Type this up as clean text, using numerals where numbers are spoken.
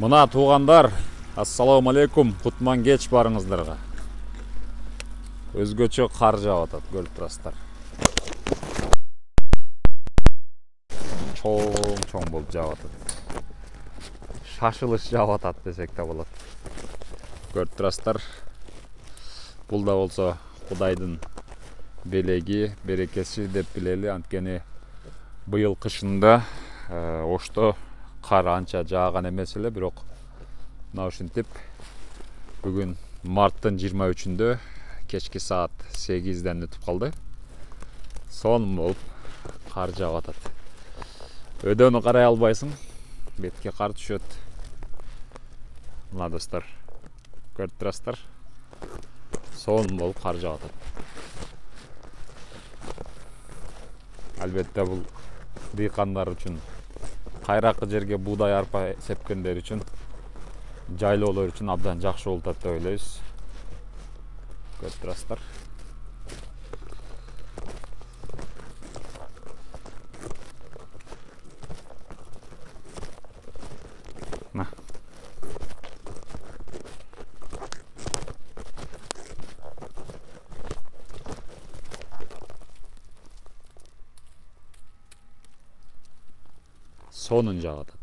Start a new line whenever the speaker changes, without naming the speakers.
Мына туугандар, ассаламу алейкум, кутман кеч барыңыздарга. Өзгөчө кар жаап атат, көрүп турасыздар. Чоң болуп жаап атат. Шашылыш жаап атат десек да болот. Көрүп турасыздар. Бул да болсо Кудайдын белеги, берекеси деп билели. Анткени быйыл кышында Ошто кар анча жааган эмес эле, бирок мына ушинтип бүгүн марттын 23-үндө кечки саат 8-ден өтүп калды. Сонун болуп кар жаап атат. Өдөнү карай албайсың, бетке кар түшөт. Мына достор, көрүп турасыздар. Сонун болуп кар жаап атат. Албетте бул дыйкандар үчүн, кайракы жерге буудай арпа сепкендер үчүн, жайлоолор үчүн абдан жакшы болуп атат деп ойлойбуз. Көрүп турасыздар. Мына сонун жаап атат.